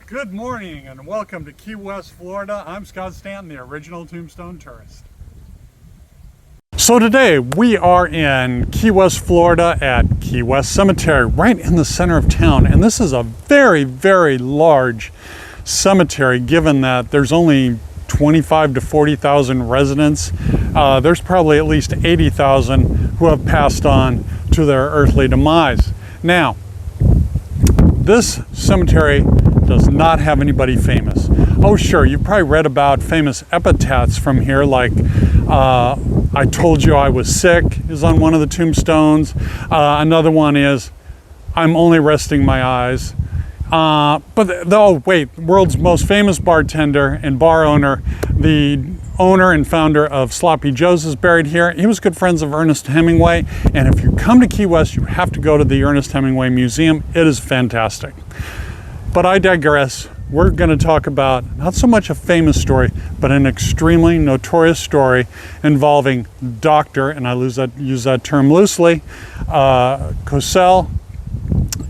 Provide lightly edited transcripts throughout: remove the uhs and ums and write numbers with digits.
Good morning and welcome to Key West, Florida. I'm Scott Stanton, the original Tombstone tourist. So today we are in Key West, Florida at Key West Cemetery, right in the center of town. And this is a very, very large cemetery, given that there's only 25 to 40,000 residents. There's probably at least 80,000 who have passed on to their earthly demise. Now, this cemetery does not have anybody famous. Oh sure, you've probably read about famous epitaphs from here, like I told you I was sick is on one of the tombstones. Another one is I'm only resting my eyes. World's most famous bartender and bar owner, the owner and founder of Sloppy Joe's, is buried here. He was good friends of Ernest Hemingway, and if you come to Key West, you have to go to the Ernest Hemingway Museum. It is fantastic. But I digress. We're going to talk about not so much a famous story, but an extremely notorious story involving Dr., and I use that term loosely, Cosell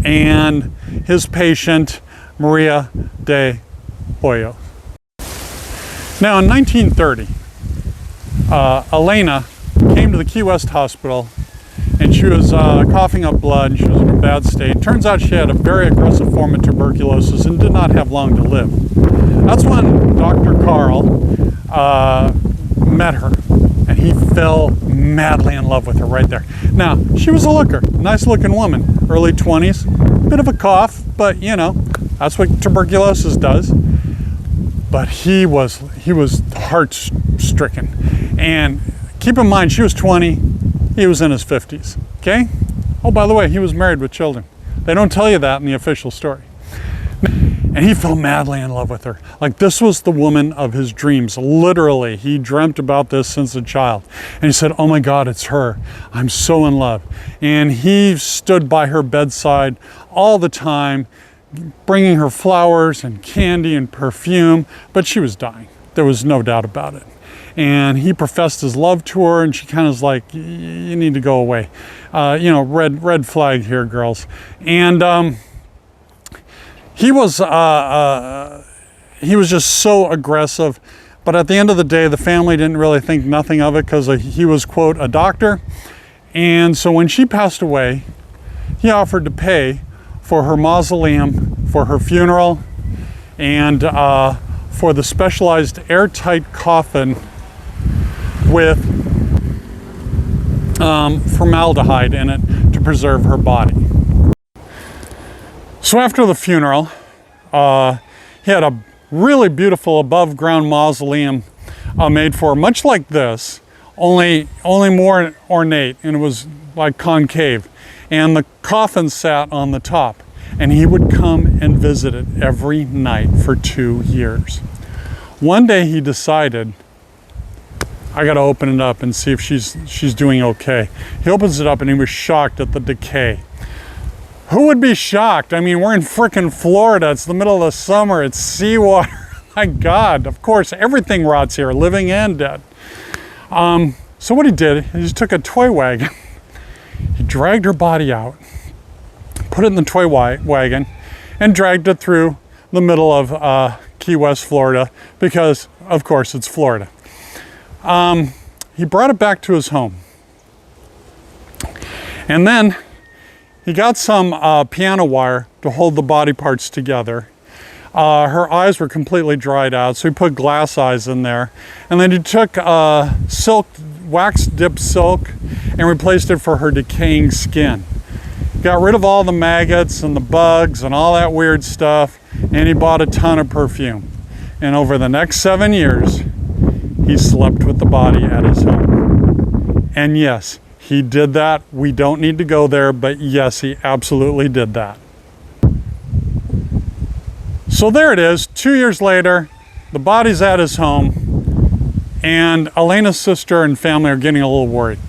and his patient, Maria De Hoyos. Now in 1930, Elena came to the Key West Hospital and she was coughing up blood and she was in a bad state. Turns out she had a very aggressive form of tuberculosis and did not have long to live. That's when Dr. Carl met her, and he fell madly in love with her right there. Now, she was a looker, nice looking woman, early 20s, bit of a cough, but you know, that's what tuberculosis does. But he was heart-stricken. And keep in mind, she was 20, he was in his 50s, okay? Oh, by the way, he was married with children. They don't tell you that in the official story. And he fell madly in love with her. Like, this was the woman of his dreams. Literally, he dreamt about this since a child. And he said, oh my God, it's her. I'm so in love. And he stood by her bedside all the time, bringing her flowers and candy and perfume, but she was dying. There was no doubt about it. And he professed his love to her, and she kind of was like, you need to go away. Red flag here, girls. And he was just so aggressive. But at the end of the day, the family didn't really think nothing of it because he was, quote, a doctor. And so when she passed away, he offered to pay for her mausoleum, for her funeral, and for the specialized airtight coffin with formaldehyde in it to preserve her body. So after the funeral, he had a really beautiful above ground mausoleum made for her, much like this, only more ornate, and it was like concave. And the coffin sat on the top, and he would come and visit it every night for 2 years. One day he decided, I gotta open it up and see if she's doing okay. He opens it up and he was shocked at the decay. Who would be shocked? I mean, we're in frickin' Florida. It's the middle of the summer. It's seawater. My God, of course, everything rots here, living and dead. So what he did, he just took a toy wagon. He dragged her body out, put it in the toy wagon, and dragged it through the middle of Key West, Florida, because, of course, it's Florida. He brought it back to his home. And then he got some piano wire to hold the body parts together. Her eyes were completely dried out, so he put glass eyes in there. And then he took wax dipped silk and replaced it for her decaying skin. Got rid of all the maggots and the bugs and all that weird stuff, and he bought a ton of perfume. And over the next 7 years, he slept with the body at his home. And yes, he did that. We don't need to go there, but yes, he absolutely did that. So there it is, 2 years later, the body's at his home, and Elena's sister and family are getting a little worried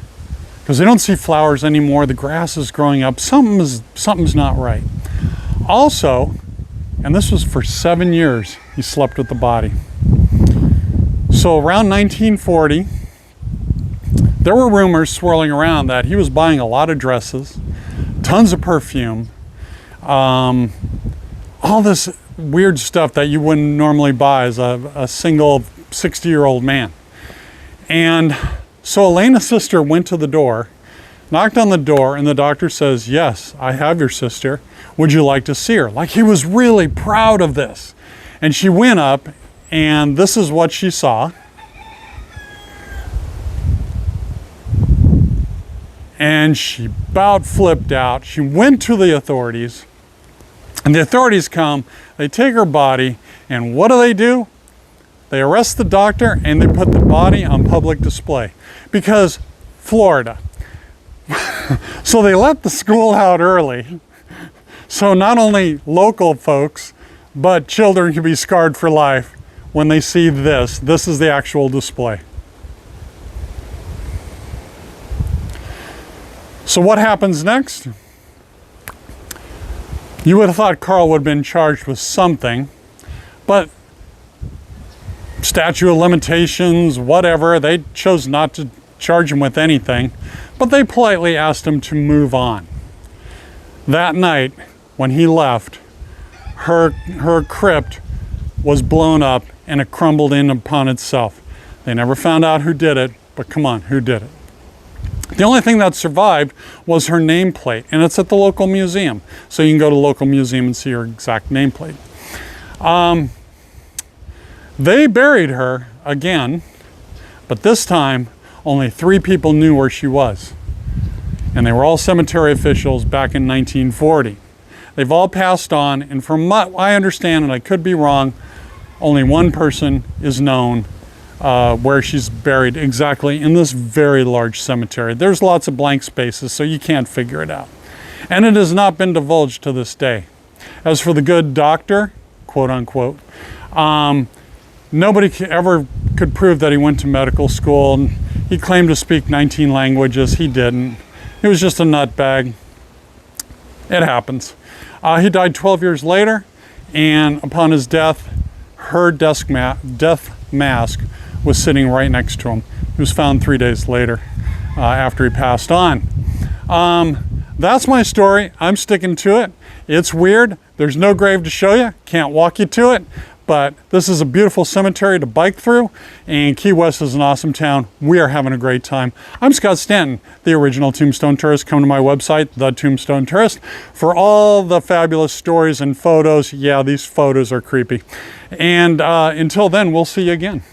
because they don't see flowers anymore. The grass is growing up. Something's not right. Also, and this was for 7 years, he slept with the body. So around 1940, there were rumors swirling around that he was buying a lot of dresses, tons of perfume, all this weird stuff that you wouldn't normally buy as a single 60-year-old man. And so Elena's sister went to the door, knocked on the door, and the doctor says, "Yes, I have your sister. Would you like to see her?" Like, he was really proud of this. And she went up, and this is what she saw. And she about flipped out. She went to the authorities, and the authorities come, they take her body, and what do? They arrest the doctor, and they put the body on public display. Because Florida. So they let the school out early. So not only local folks, but children can be scarred for life when they see this. This is the actual display. So what happens next? You would have thought Carl would have been charged with something, but statute of limitations, whatever, they chose not to charge him with anything, but they politely asked him to move on. That night, when he left, her crypt was blown up and it crumbled in upon itself. They never found out who did it, but come on, who did it? The only thing that survived was her nameplate, and it's at the local museum. So you can go to the local museum and see her exact nameplate. They buried her again, but this time only 3 people knew where she was. And they were all cemetery officials back in 1940. They've all passed on, and from what I understand, and I could be wrong, only one person is known where she's buried exactly in this very large cemetery. There's lots of blank spaces, so you can't figure it out. And it has not been divulged to this day. As for the good doctor, quote unquote, nobody ever could prove that he went to medical school. He claimed to speak 19 languages. He didn't. He was just a nutbag. It happens. He died 12 years later, and upon his death, her death mask was sitting right next to him. It was found 3 days later after he passed on. That's my story. I'm sticking to it. It's weird. There's no grave to show you. Can't walk you to it. But this is a beautiful cemetery to bike through, and Key West is an awesome town. We are having a great time. I'm Scott Stanton, the original Tombstone Tourist. Come to my website, The Tombstone Tourist, for all the fabulous stories and photos. Yeah, these photos are creepy. And until then, we'll see you again.